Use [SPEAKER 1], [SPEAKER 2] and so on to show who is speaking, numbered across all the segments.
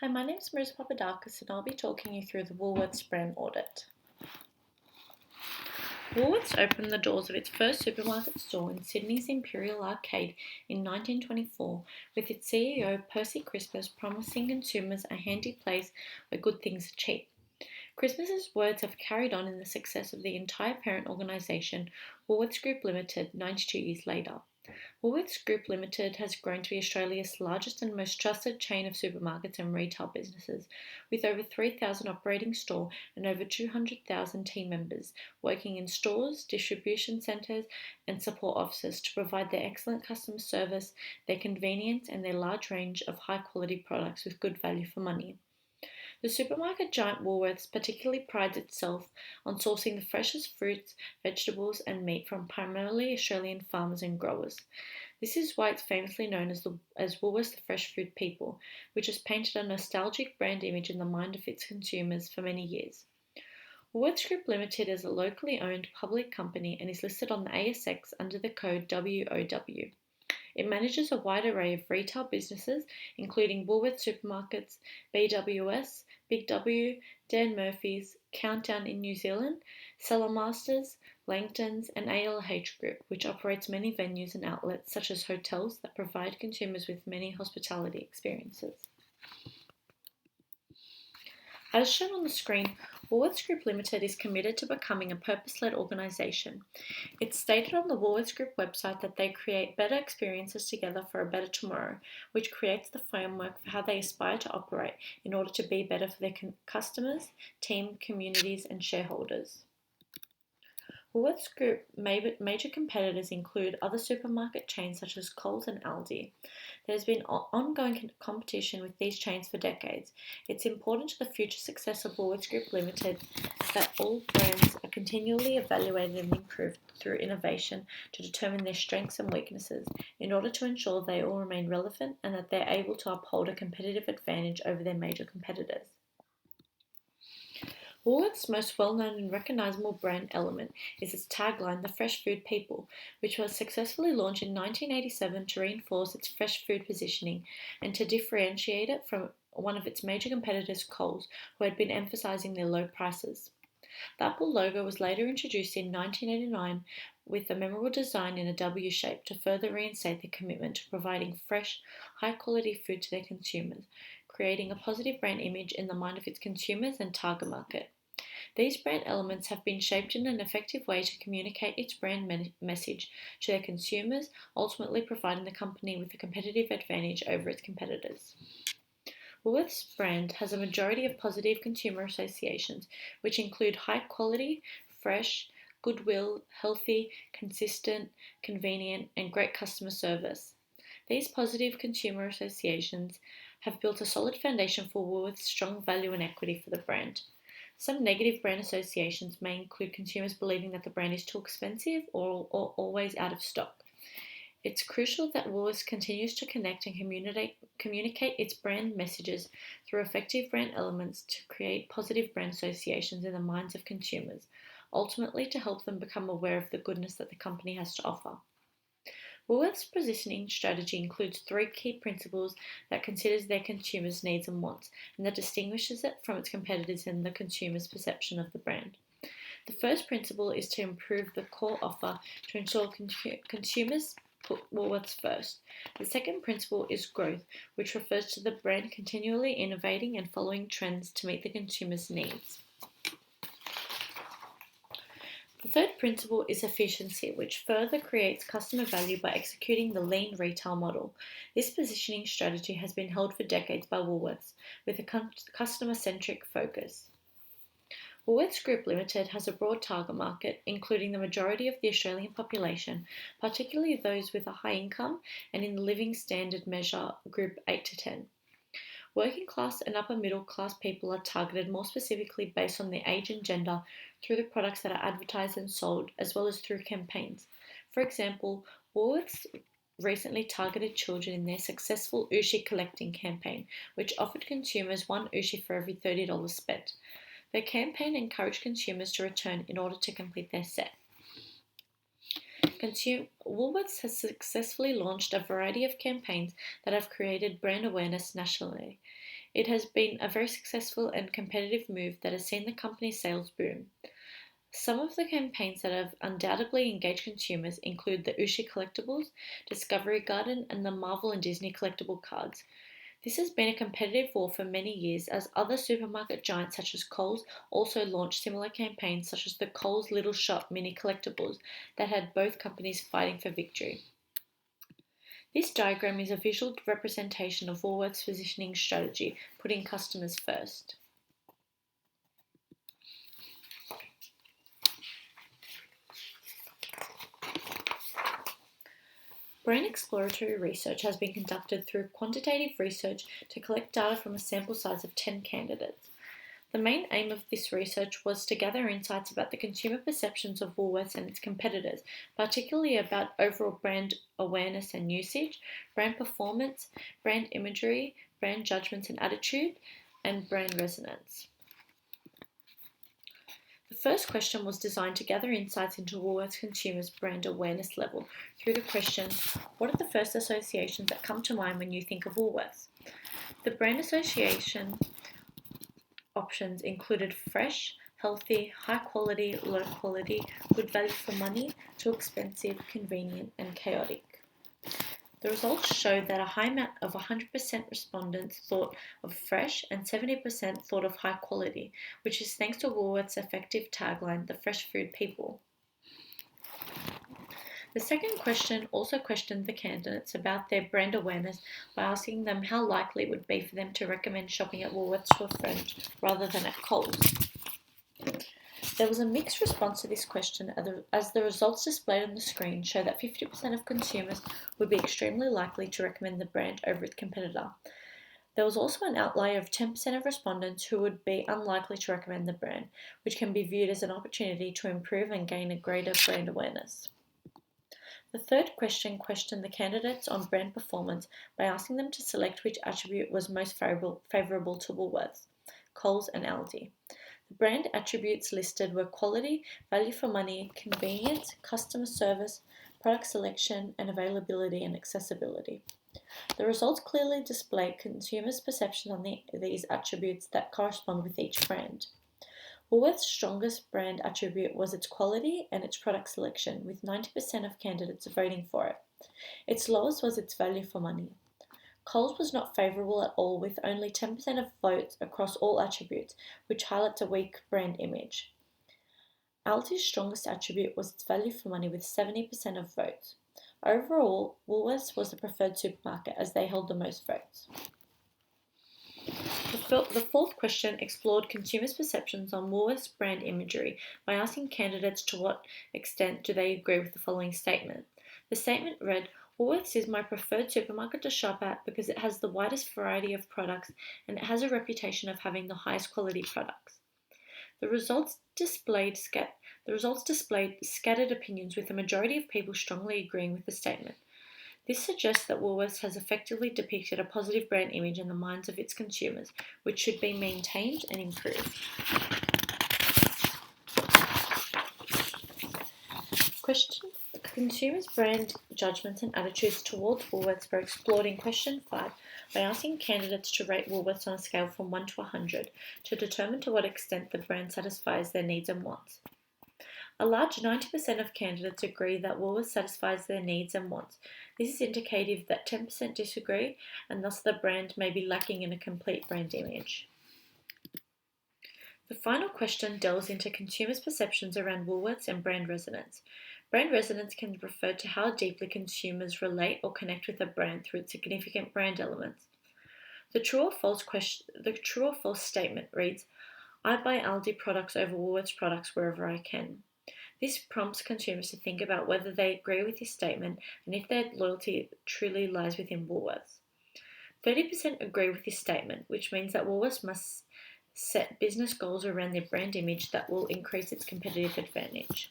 [SPEAKER 1] Hi, my name is Merissa Papadakis and I'll be talking you through the Woolworths brand audit. Woolworths opened the doors of its first supermarket store in Sydney's Imperial Arcade in 1924, with its CEO Percy Christmas promising consumers a handy place where good things are cheap. Christmas's words have carried on in the success of the entire parent organisation, Woolworths Group Limited, 92 years later. Woolworths Group Limited has grown to be Australia's largest and most trusted chain of supermarkets and retail businesses, with over 3,000 operating stores and over 200,000 team members working in stores, distribution centres, and support offices to provide their excellent customer service, their convenience, and their large range of high quality products with good value for money. The supermarket giant Woolworths particularly prides itself on sourcing the freshest fruits, vegetables, and meat from primarily Australian farmers and growers. This is why it's famously known as Woolworths the Fresh Food People, which has painted a nostalgic brand image in the mind of its consumers for many years. Woolworths Group Limited is a locally owned public company and is listed on the ASX under the code WOW. It manages a wide array of retail businesses, including Woolworths Supermarkets, BWS, Big W, Dan Murphy's, Countdown in New Zealand, Cellar Masters, Langton's, and ALH Group, which operates many venues and outlets such as hotels that provide consumers with many hospitality experiences. As shown on the screen, Woolworths Group Limited is committed to becoming a purpose-led organisation. It's stated on the Woolworths Group website that they create better experiences together for a better tomorrow, which creates the framework for how they aspire to operate in order to be better for their customers, team, communities, and shareholders. Woolworths Group major competitors include other supermarket chains such as Coles and Aldi. There has been ongoing competition with these chains for decades. It's important to the future success of Woolworths Group Limited that all brands are continually evaluated and improved through innovation to determine their strengths and weaknesses in order to ensure they all remain relevant and that they're able to uphold a competitive advantage over their major competitors. Woolworth's most well-known and recognisable brand element is its tagline, "The Fresh Food People," which was successfully launched in 1987 to reinforce its fresh food positioning and to differentiate it from one of its major competitors, Coles, who had been emphasising their low prices. The Apple logo was later introduced in 1989 with a memorable design in a W shape to further reinstate their commitment to providing fresh, high-quality food to their consumers, creating a positive brand image in the mind of its consumers and target market. These brand elements have been shaped in an effective way to communicate its brand message to their consumers, ultimately providing the company with a competitive advantage over its competitors. Woolworths brand has a majority of positive consumer associations, which include high quality, fresh, goodwill, healthy, consistent, convenient, and great customer service. These positive consumer associations have built a solid foundation for Woolworths' strong value and equity for the brand. Some negative brand associations may include consumers believing that the brand is too expensive or always out of stock. It's crucial that Woolworths continues to connect and communicate its brand messages through effective brand elements to create positive brand associations in the minds of consumers, ultimately to help them become aware of the goodness that the company has to offer. Woolworths' positioning strategy includes 3 key principles that considers their consumers' needs and wants, and that distinguishes it from its competitors in the consumer's perception of the brand. The first principle is to improve the core offer to ensure consumers put Woolworths first. The second principle is growth, which refers to the brand continually innovating and following trends to meet the consumer's needs. The third principle is efficiency, which further creates customer value by executing the lean retail model. This positioning strategy has been held for decades by Woolworths, with a customer-centric focus. Woolworths Group Limited has a broad target market, including the majority of the Australian population, particularly those with a high income and in the living standard measure group 8 to 10. Working class and upper middle class people are targeted more specifically based on their age and gender through the products that are advertised and sold, as well as through campaigns. For example, Woolworths recently targeted children in their successful Ooshie collecting campaign, which offered consumers one Ooshie for every $30 spent. The campaign encouraged consumers to return in order to complete their set. Woolworths has successfully launched a variety of campaigns that have created brand awareness nationally. It has been a very successful and competitive move that has seen the company's sales boom. Some of the campaigns that have undoubtedly engaged consumers include the Ushi collectibles, Discovery Garden, and the Marvel and Disney collectible cards. This has been a competitive war for many years as other supermarket giants such as Coles also launched similar campaigns such as the Coles Little Shop mini collectibles that had both companies fighting for victory. This diagram is a visual representation of Woolworths' positioning strategy, putting customers first. Brand exploratory research has been conducted through quantitative research to collect data from a sample size of 10 candidates. The main aim of this research was to gather insights about the consumer perceptions of Woolworths and its competitors, particularly about overall brand awareness and usage, brand performance, brand imagery, brand judgments and attitude, and brand resonance. The first question was designed to gather insights into Woolworths consumers' brand awareness level through the question, what are the first associations that come to mind when you think of Woolworths? The brand association options included fresh, healthy, high quality, low quality, good value for money, too expensive, convenient, and chaotic. The results showed that a high amount of 100% respondents thought of fresh and 70% thought of high quality, which is thanks to Woolworth's effective tagline, the fresh food people. The second question also questioned the candidates about their brand awareness by asking them how likely it would be for them to recommend shopping at Woolworths to a friend rather than at Coles. There was a mixed response to this question as the results displayed on the screen show that 50% of consumers would be extremely likely to recommend the brand over its competitor. There was also an outlier of 10% of respondents who would be unlikely to recommend the brand, which can be viewed as an opportunity to improve and gain a greater brand awareness. The third question questioned the candidates on brand performance by asking them to select which attribute was most favourable to Woolworths, Coles and Aldi. The brand attributes listed were quality, value for money, convenience, customer service, product selection, and availability and accessibility. The results clearly display consumers' perception on these attributes that correspond with each brand. Woolworth's strongest brand attribute was its quality and its product selection, with 90% of candidates voting for it. Its lowest was its value for money. Coles was not favourable at all, with only 10% of votes across all attributes, which highlights a weak brand image. Aldi's strongest attribute was its value for money, with 70% of votes. Overall, Woolworths was the preferred supermarket as they held the most votes. The fourth question explored consumers' perceptions on Woolworths' brand imagery by asking candidates to what extent do they agree with the following statement. The statement read, Woolworths is my preferred supermarket to shop at because it has the widest variety of products and it has a reputation of having the highest quality products. The results displayed scattered opinions, with the majority of people strongly agreeing with the statement. This suggests that Woolworths has effectively depicted a positive brand image in the minds of its consumers, which should be maintained and improved. Question: consumers' brand judgments and attitudes towards Woolworths were explored in question 5 by asking candidates to rate Woolworths on a scale from 1 to 100 to determine to what extent the brand satisfies their needs and wants. A large 90% of candidates agree that Woolworths satisfies their needs and wants. This is indicative that 10% disagree, and thus the brand may be lacking in a complete brand image. The final question delves into consumers' perceptions around Woolworths and brand resonance. Brand resonance can refer to how deeply consumers relate or connect with a brand through its significant brand elements. The true or false statement reads, I buy Aldi products over Woolworths products wherever I can. This prompts consumers to think about whether they agree with this statement and if their loyalty truly lies within Woolworths. 30% agree with this statement, which means that Woolworths must set business goals around their brand image that will increase its competitive advantage.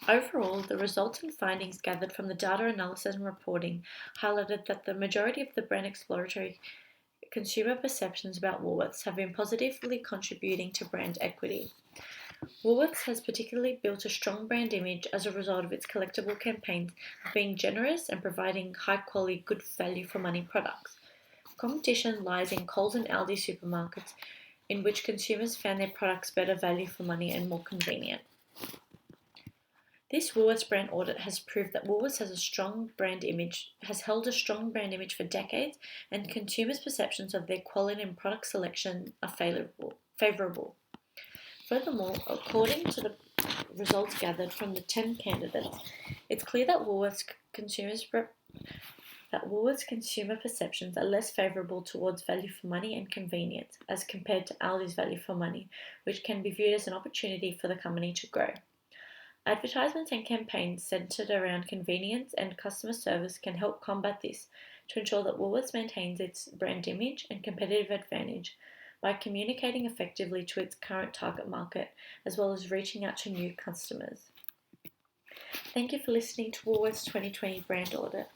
[SPEAKER 1] Overall, the results and findings gathered from the data analysis and reporting highlighted that the majority of the brand exploratory consumer perceptions about Woolworths have been positively contributing to brand equity. Woolworths has particularly built a strong brand image as a result of its collectible campaigns of being generous and providing high-quality, good value for money products. Competition lies in Coles and Aldi supermarkets, in which consumers found their products better value for money and more convenient. This Woolworths brand audit has proved that Woolworths has held a strong brand image for decades, and consumers' perceptions of their quality and product selection are favourable. Furthermore, according to the results gathered from the 10 candidates, it's clear that Woolworths consumer perceptions are less favourable towards value for money and convenience as compared to Aldi's value for money, which can be viewed as an opportunity for the company to grow. Advertisements and campaigns centred around convenience and customer service can help combat this to ensure that Woolworths maintains its brand image and competitive advantage by communicating effectively to its current target market as well as reaching out to new customers. Thank you for listening to Woolworths 2020 Brand Audit.